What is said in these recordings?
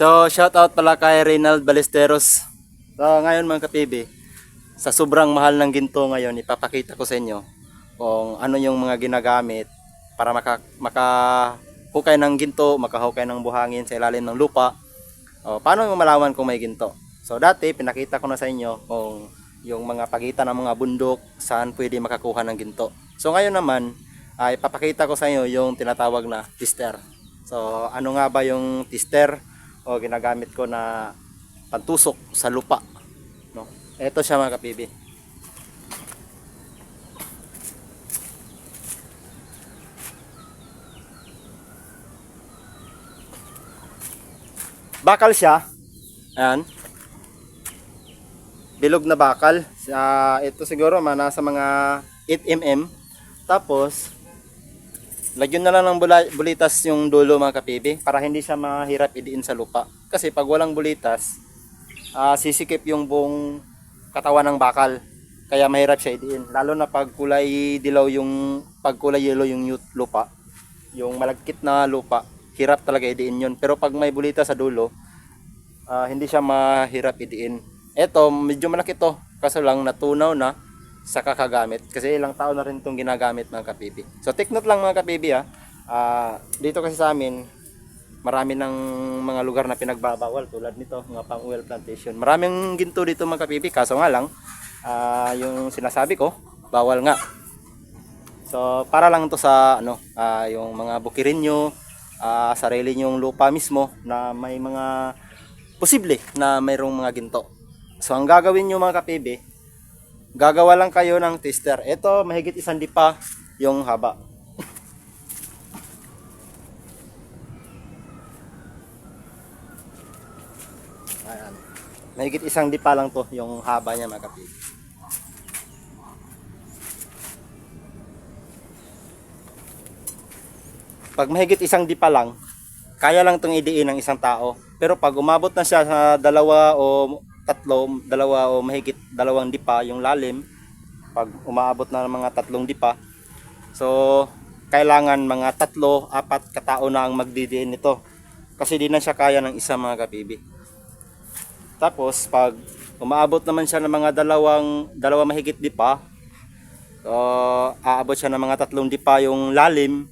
So, shout out pala kay Reynald Ballesteros. So, ngayon mga kapibi, sa sobrang mahal ng ginto ngayon, ipapakita ko sa inyo kung ano yung mga ginagamit para makahukay ng ginto, makahukay ng buhangin sa ilalim ng lupa. O, paano mo malaman kung may ginto? So, dati, pinakita ko na sa inyo kung yung mga pagitan ng mga bundok, saan pwede makakuha ng ginto. So, ngayon naman, ay ipapakita ko sa inyo yung tinatawag na tester. So, ano nga ba yung tester o ginagamit ko na pantusok sa lupa, no? Ito siya mga kapibi. Bakal siya. Ayan. Bilog na bakal. Ito siguro nasa mga 8 mm. Tapos lagyan na lang ng bulitas yung dulo mga kapibi para hindi siya mahirap idiin sa lupa. Kasi pag walang bulitas, sisikip yung buong katawan ng bakal. Kaya mahirap siya idiin. Lalo na pag kulay dilaw pag kulay yellow yung lupa, yung malagkit na lupa, hirap talaga idiin yun. Pero pag may bulitas sa dulo, hindi siya mahirap idiin. Ito, medyo malaki to. Kaso lang natunaw na sa kakagamit kasi ilang taon na rin itong ginagamit mga kapibi. So take note lang mga kapibi dito kasi sa amin marami ng mga lugar na pinagbabawal tulad nito, mga pang oil plantation. Maraming ginto dito mga kapibi, kaso nga lang yung sinasabi ko bawal nga. So para lang to sa yung mga bukirinyo, sarili nyong lupa mismo na may mga posible na mayroong mga ginto. So ang gagawin nyo mga kapibi, gagawa lang kayo ng tester. Ito, mahigit 1 dipa yung haba. Ayan. Mahigit 1 dipa lang to yung haba niya mga kapibi. Pag mahigit 1 dipa lang, kaya lang itong idiin ng isang tao. Pero pag umabot na siya sa 2 o 3, 2 o mahigit 2 dipa yung lalim, pag umaabot na ng mga 3 dipa, so kailangan mga 3, 4 katao na ang magdidiin nito kasi di na siya kaya ng isa mga kapibi. Tapos pag umaabot naman siya ng mga 2 mahigit dipa, so aabot siya ng mga 3 dipa yung lalim,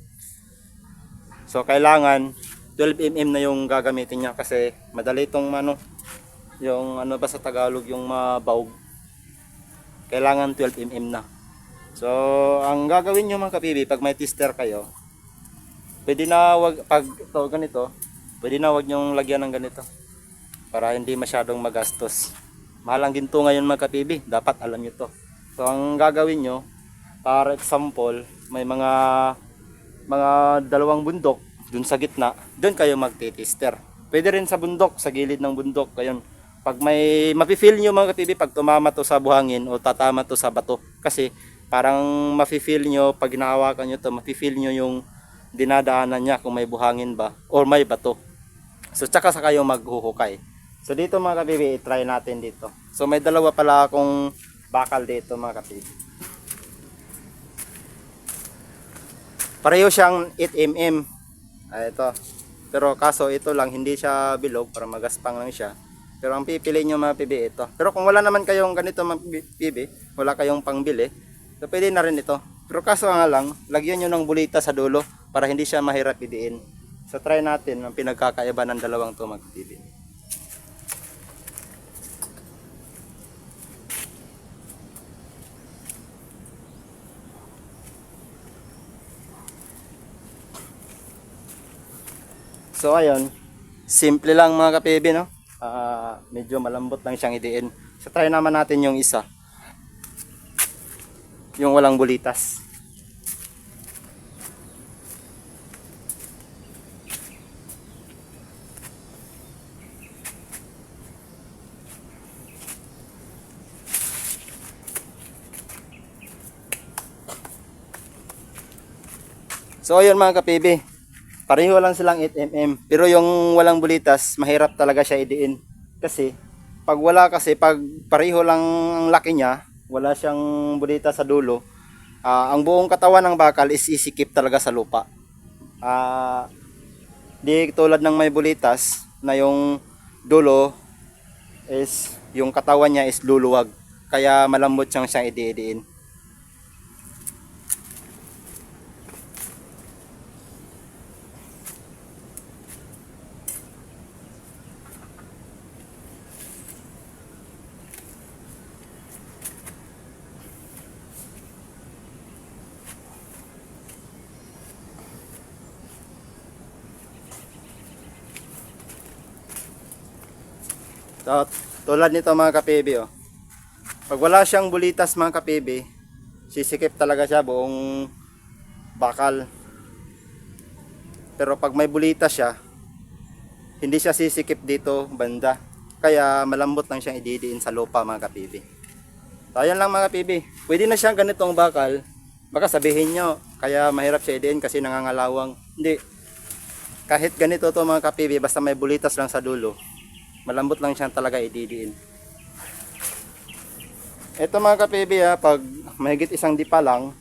so kailangan 12 mm na yung gagamitin niya kasi madali itong yung ba sa Tagalog yung mabaog. Kailangan 12 mm na. So, ang gagawin nyo mga kapibi, pag may tester kayo, pwede na pag ito ganito, pwede na wag nyong lagyan ng ganito para hindi masyadong magastos. Mahal ang ginto ngayon mga kapibi, dapat alam nyo to. So, ang gagawin nyo, para example, may mga 2 bundok dun sa gitna, dun kayo magti-tester. Pwede rin sa bundok, sa gilid ng bundok, kayon. Pag may mapi-feel nyo mga kapibi, pag tumama to sa buhangin o tatama to sa bato, kasi parang mapi-feel nyo, pag hinahawakan nyo to, mapi-feel nyo yung dinadaanan niya kung may buhangin ba or may bato. So tsaka sa kayo maghuhukay. So dito mga kapibi, i-try natin dito. So may 2 pala akong bakal dito mga kapibi. Pareho siyang 8 mm. Ito. Pero kaso ito lang, hindi siya bilog para magaspang lang siya. Pero ang pipili nyo mga pibi ito. Pero kung wala naman kayong ganito mga pibi, wala kayong pangbili, so pwede na rin ito. Pero kaso nga lang, lagyan nyo ng bulita sa dulo para hindi siya mahirap idiin. So try natin ang pinagkakaiba ng 2 to mga pibi. So ayun, simple lang mga kapibi, no? Medyo malambot lang siyang idiin. So try naman natin yung isa, yung walang bulitas. So ayun mga kapibi, pareho lang silang 8 mm. Pero yung walang bulitas, mahirap talaga siya idiin. Kasi pag pareho lang ang laki niya, wala siyang bulitas sa dulo, ang buong katawan ng bakal is isikip talaga sa lupa. Di tulad ng may bulitas, na yung dulo is yung katawan niya is luluwag. Kaya malambot siyang idi-idiin. So, tulad nito mga kapibi, oh. Pag wala siyang bulitas mga kapibi, sisikip talaga siya buong bakal. Pero pag may bulitas siya, hindi siya sisikip dito banda. Kaya malambot lang siyang ididiin sa lupa mga kapibi. So, ayan lang mga kapibi. Pwede na siyang ganitong bakal. Baka sabihin nyo, kaya mahirap siya idiin kasi nangangalawang. Hindi. Kahit ganito to mga kapibi, basta may bulitas lang sa dulo, malambot lang siyang talaga ididiin. Ito mga kapibi pag mahigit isang dipa lang,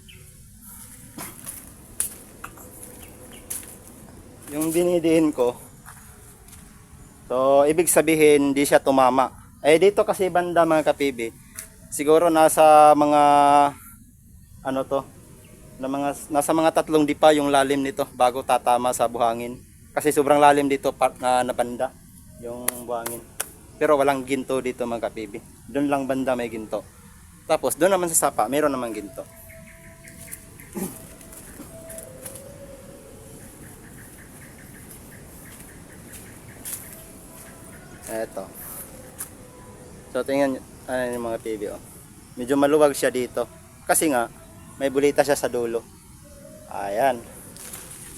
yung dinidiin ko, so ibig sabihin hindi siya tumama. Dito kasi banda mga kapibi, siguro nasa mga ano to, nasa mga 3 dipa yung lalim nito bago tatama sa buhangin. Kasi sobrang lalim dito na banda yung buhangin. Pero walang ginto dito mga kapibi. Doon lang banda may ginto. Tapos doon naman sa sapa, meron namang ginto. Eto. So tingnan yung mga PB, oh. Medyo maluwag siya dito. Kasi nga may bulita siya sa dulo. Ayan.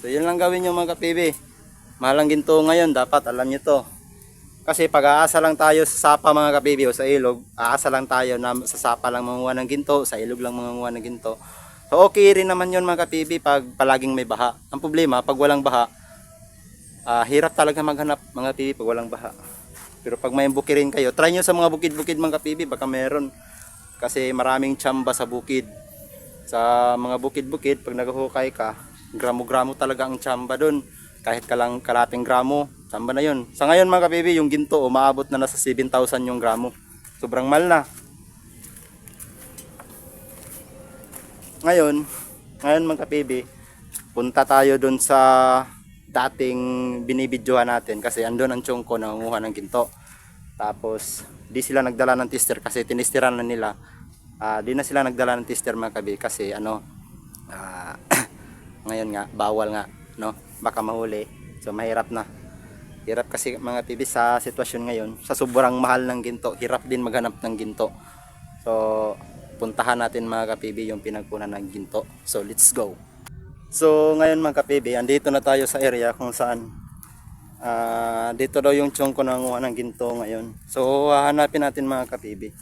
So yun lang gawin yung mga PB. Mahal ang ginto ngayon, dapat alam niyo to. Kasi pag-aasa lang tayo sa sapa mga kapibi o sa ilog, aasa lang tayo na sa sapa lang manguha ng ginto, sa ilog lang manguha ng ginto. So okay rin naman yun mga kapibi pag palaging may baha. Ang problema, pag walang baha, hirap talaga maghanap mga kapibi pag walang baha. Pero pag may bukirin kayo, try nyo sa mga bukid-bukid mga kapibi, baka meron. Kasi maraming tsamba sa bukid. Sa mga bukid-bukid, pag naghukay ka, gramo-gramo talaga ang tsamba dun. Kahit kalating gramo, tsamba na yun. Sa ngayon mga kapibi, yung ginto umaabot na nasa 7,000 yung gramo. Sobrang mahal na. Ngayon mga kapibi, punta tayo dun sa dating binibidyohan natin kasi andun ang tiyong ko nangunguha ng ginto. Tapos di sila nagdala ng tester kasi tinisteran na nila. Di na sila nagdala ng tester mga kapibi kasi ngayon nga bawal nga, no? Baka mahuli. So mahirap na. Hirap kasi mga kapibi sa sitwasyon ngayon, sa sobrang mahal ng ginto, hirap din maghanap ng ginto. So puntahan natin mga kapibi yung pinagkunan ng ginto. So let's go. So ngayon mga kapibi, andito na tayo sa area kung saan dito daw yung tiyong ko nanguha ng ginto ngayon. So hahanapin natin mga kapibi.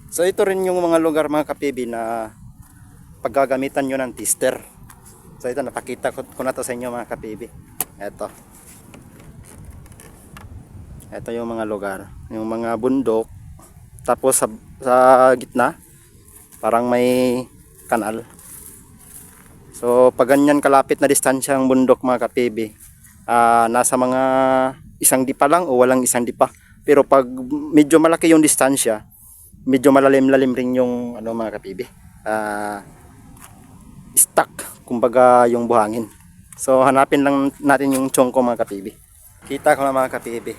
So ito rin yung mga lugar mga kapibi na paggagamitan nyo ng tester. So ito, napakita ko na to sa inyo mga kapibi. Ito yung mga lugar, yung mga bundok. Tapos sa gitna parang may kanal. So pag ganyan kalapit na distansya ang bundok mga kapibi, nasa mga 1 dipa lang o walang 1 dipa. Pero pag medyo malaki yung distansya, medyo malalim-lalim rin yung mga kapibi, stuck kumbaga yung buhangin. So hanapin lang natin yung tiyong ko mga kapibi. Kita ko na mga kapibi.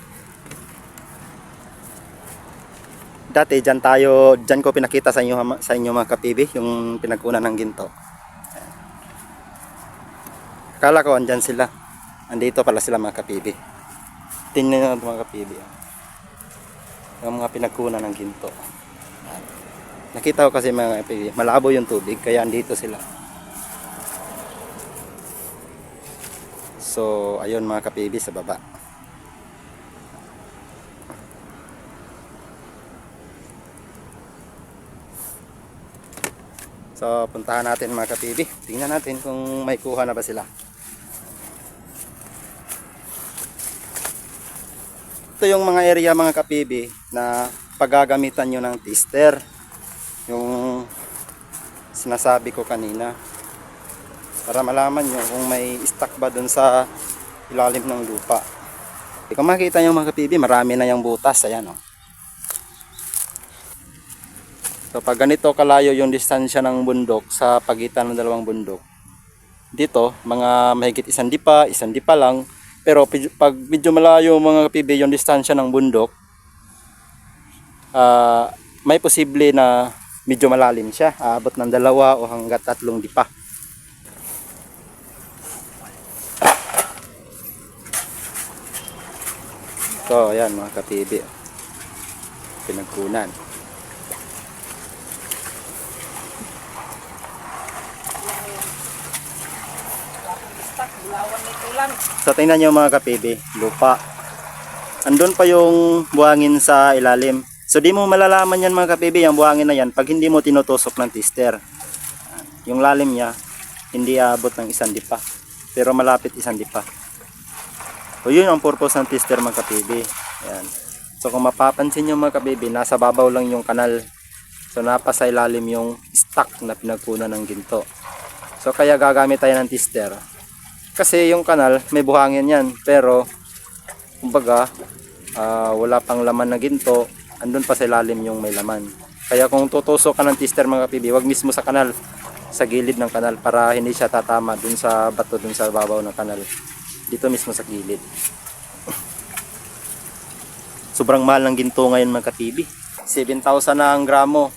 Dati dyan ko pinakita sa inyo mga kapibi yung pinagkunan ng ginto. Akala ko andyan sila. Andito pala sila mga kapibi. Tingnan nyo mga kapibi. Yung mga pinagkunan ng ginto. Nakita ko kasi mga kapibi, malabo yung tubig kaya andito sila. So ayun mga kapibi sa baba. So puntahan natin mga kapibi. Tingnan natin kung may kuha na ba sila. Ito yung mga area mga kapibi na paggagamitan nyo ng tester. Yung sinasabi ko kanina. Para malaman nyo kung may stock ba dun sa ilalim ng lupa. Kung makita nyo mga kapibi, marami na yung butas. Ayan o. So pag ganito kalayo yung distansya ng bundok sa pagitan ng dalawang bundok, dito mga mahigit isang dipa lang. Pero pag medyo malayo mga kapibi yung distansya ng bundok, may posible na medyo malalim siya. Aabot ng 2 o hanggang 3 dipa. So ayan mga kapibi, pinagkunan. So tingnan nyo mga kapibi, lupa. Andun pa yung buhangin sa ilalim. So di mo malalaman yan mga kapibi, yung buhangin na yan, pag hindi mo tinutusok ng tester. Yung lalim niya, hindi aabot ng 1 dipa. Pero malapit 1 dipa. So yun ang purpose ng tester mga kapibi. Ayan. So kung mapapansin nyo mga kapibi, nasa babaw lang yung kanal. So napasa ilalim yung stock na pinagkunan ng ginto. So kaya gagamit tayo ng tester. Kasi yung kanal may buhangin yan, pero kumbaga wala pang laman na ginto, andun pa sa ilalim yung may laman. Kaya kung tutusok ka ng tester mga kapibi, wag mismo sa kanal, sa gilid ng kanal, para hindi siya tatama dun sa bato, dun sa babaw ng kanal. Dito mismo sa gilid. Sobrang mahal ng ginto ngayon mga kapibi. 7,000 na ang gramo.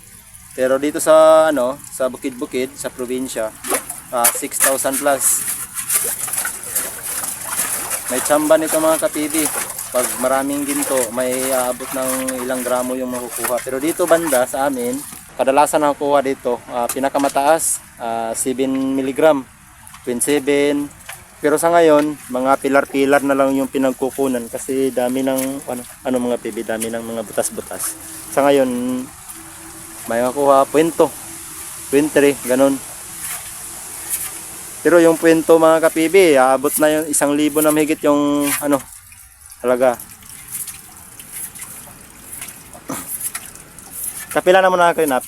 Pero dito sa sa bukid-bukid, sa probinsya, 6,000 plus. May tsamba nito mga kapibi. Pag maraming ginto, may aabot ng ilang gramo yung makukuha. Pero dito banda sa amin, kadalasan nakukuha dito, pinakamataas 7 mg, 27. Pero sa ngayon, mga pilar-pilar na lang yung pinagkukunan kasi dami ng mga pibi, dami ng mga butas-butas. Sa ngayon, may makuha puwento, 23, ganun. Pero yung puwento mga kapibi, aabot na yung 1,000 na mahigit yung talaga. Kapila na mo na kayo, Nap?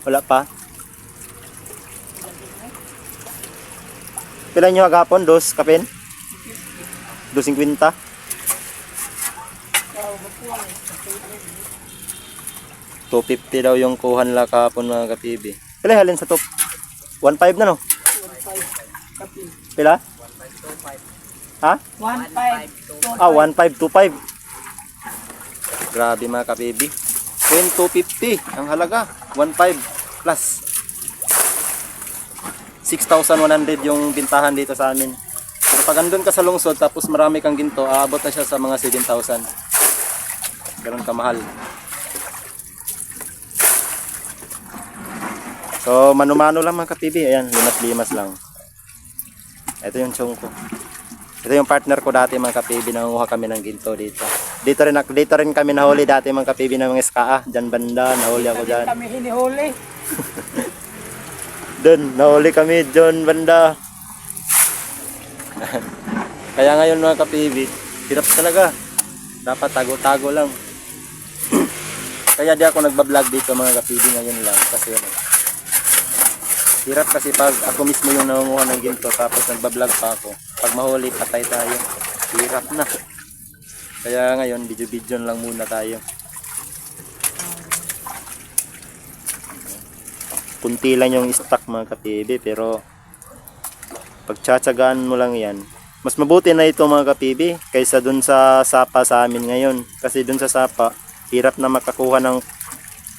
Wala pa? Pila nyo agapon? 2 kapin? 2.50? 250 daw yung kuhan la kahapon mga kapibi. Pila halin sa top? 1.5 na no? 1.5 pila? Ha? 1.5. 1.525. Grabe mga kapibi. 250 ang halaga. 1.5 plus 6,100 yung bintahan dito sa amin. Pero pag andun ka sa lungsod tapos marami kang ginto, aabot na siya sa mga 7,000. Ganun kamahal. So mano-mano lang mga kapibi. Ayan, limas-limas lang. Ito yung chong ko. Ito yung partner ko dati mga kapibi. Nanguha kami ng ginto dito. Dito rin kami nahuli dati mga kapibi ng mga SKA. Diyan banda, nahuli ako dyan. Kami hinihuli. Doon, nahuli kami dyan banda. Kaya ngayon mga kapibi, hirap talaga. Dapat tago-tago lang. Kaya di ako nagbablog dito mga kapibi ngayon lang. Kasi hirap kasi pag ako mismo yung nangunguha ng ginto tapos nagbablog pa ako. Pag mahuli, patay tayo. Hirap na. Kaya ngayon, video-video lang muna tayo. Kunti lang yung stock mga kapibi, pero pagtsatsagaan mo lang yan. Mas mabuti na ito mga kapibi kaysa dun sa sapa sa amin ngayon. Kasi dun sa sapa, hirap na makakuha ng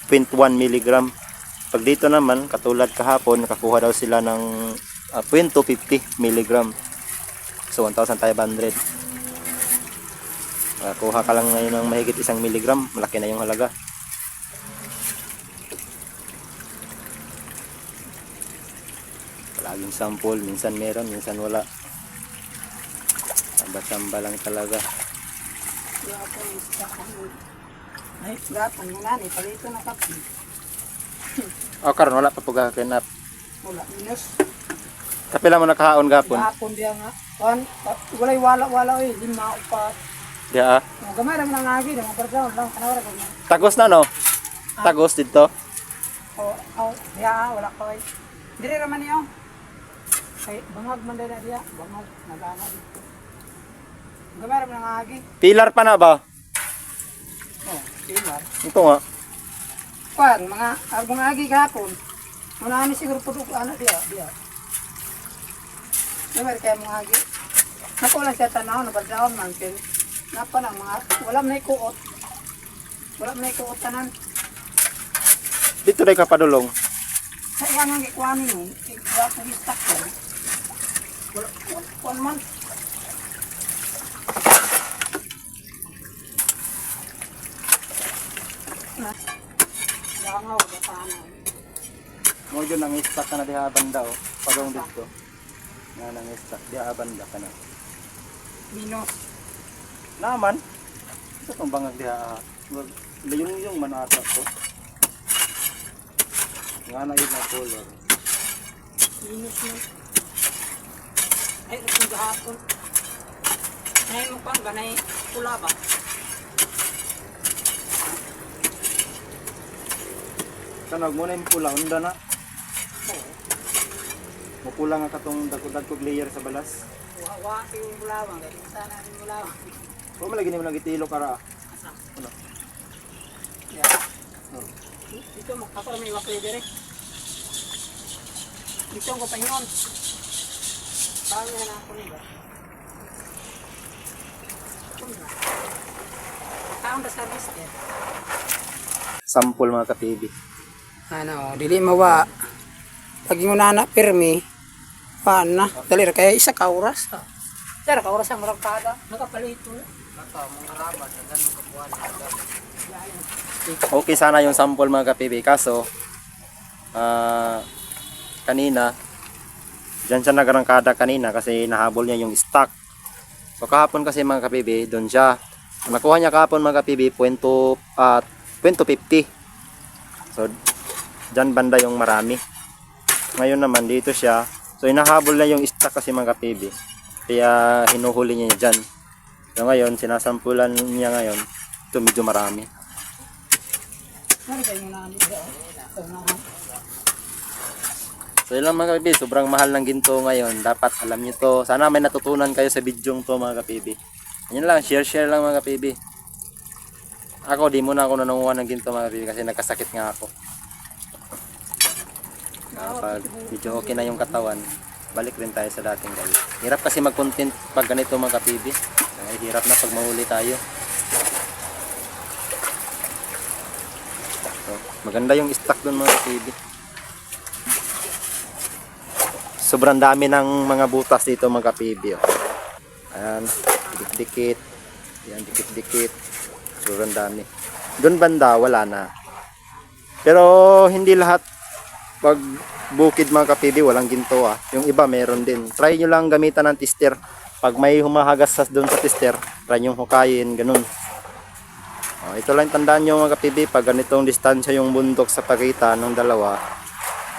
0.1 mg. Pag dito naman, katulad kahapon, nakakuha daw sila ng 0.250 mg. So 1,500. Kuha ka lang ngayon ng mahigit 1 mg, malaki na yung halaga. Palaging sample, minsan meron, minsan wala. Samba-samba lang talaga. Ay, gapon mo na, palito na kapi. Karon wala pa po kakinap. Wala, minus. Kapila mo nakahaon gapon? Gapon diya nga. Walay wala, 5 upat. Diya Gamay naman ang agi, mga pagkaon lang, kanawara ko na. Tagos na no? Tagos dito? Diya, wala ko Dire raman niyo. Ay, bangag man din na diya. Bangag, nagana dito. Gamay ng agi. Pilar pa na ba? Oh, pilar. Ito nga. Kuan, mga agi kahapon. Muna ni siguro puto ko anak dia. Gamay kaya mga agi. Nakuha lang siya tanaw, nabadlaon man. Napa na mga, wala man ikuot. Wala man ikuot tanan. Dito rin ka padulong. Sa iyan ang ikuanin mo, wala kong istak ko. Wala, kuan man. Langaw, gatanaw. Mo yun ang istak ka na diha banda o. Padong dito. Nga nang istak. Diha banda ka na. Minos. Naman. Ito itong bangag diha. Layong man ata to. Nga na yun na color. Minos mo. Ay, ito gahapon. Ngayon mo pang ganay pula ba? Kanag mo na yung pula. Unda na. Oo. Mapula nga katong dagkog layer sa balas. Wa yung bulawang. Ganyan sana yung bulawang. Kung malagi mo lang itilo kara. Asa? Ano? Yeah. Oh. Dito mo, ako may wakli dire. Dito ko pa yun. Paano na ako nila? Taon na service din. Sample mga ka-TV. Ano, dili mawa. Pag yung nana pirmi, paano na? Dali ra kaya isa ka oras. Dara ka oras ang maragkada. Nakapalito na. Mga rabat, ganun kapuan. Okay sana yung sample mga ka-PB. Kaso, kanina, dyan siya nagrangkada kanina kasi nahabol niya yung stock. So kahapon kasi mga ka-PB, doon siya. Nakuha niya kahapon mga ka-PB, 0.50. So, dyan banda yung marami. Ngayon naman, dito siya. So, inahabol na yung stock kasi mga ka-PB. Kaya hinuhuli niya dyan. So ngayon, sinasampulan niya ngayon. Ito medyo marami. Ano kayo na nito? So yun lang mga ka-PB, sobrang mahal ng ginto ngayon. Dapat alam nyo to. Sana may natutunan kayo sa bidyong to mga ka-PB. Yun lang, share lang mga ka-PB. Ako, di muna ako nanunguha ng ginto mga ka-PB kasi nagkasakit nga ako. Pag medyo okay na yung katawan, balik rin tayo sa dating gawin. Hirap kasi mag-content pag ganito mga ka-PB. Hirap na pag mahuli tayo. So, maganda yung stock dun mga ka-PB. Sobrang dami ng mga butas dito mga ka-PB. Oh. Ayan, dikit-dikit. Ayan, dikit-dikit. Sobrang dami. Doon banda, wala na. Pero hindi lahat pag bukid mga ka-PB, walang ginto ah. Yung iba meron din. Try nyo lang gamitan ng tester. Pag may humahagas doon sa tester, try nyo hukayin, ganun. Oh, ito lang tandaan nyo mga ka-PB, pag ganitong distansya yung bundok sa pagitan ng dalawa,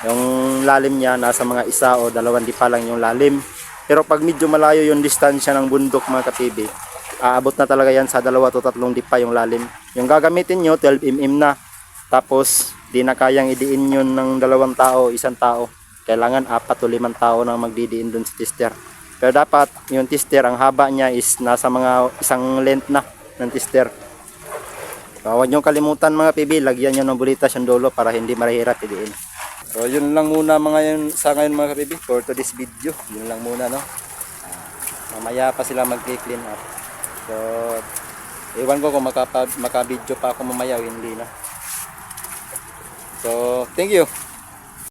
yung lalim niya nasa mga 1 o 2 dipa lang yung lalim. Pero pag medyo malayo yung distansya ng bundok mga ka-PB, aabot na talaga yan sa 2 to 3 dipa yung lalim. Yung gagamitin nyo 12 mm na. Tapos di na kayang idiin yun ng 2 tao, 1 tao. Kailangan 4 o 5 tao na magdidiin dun sa tester. Pero dapat yung tester, ang haba niya is nasa mga 1 length na ng tester. So, huwag nyo kalimutan mga PB, lagyan nyo ng bulitas yung dulo para hindi mahirap idiin. So yun lang muna sa ngayon mga PB for today's video. Yun lang muna no. Mamaya pa sila mag-clean up. So iwan ko kung maka-video pa ako mamaya o hindi na. So thank you.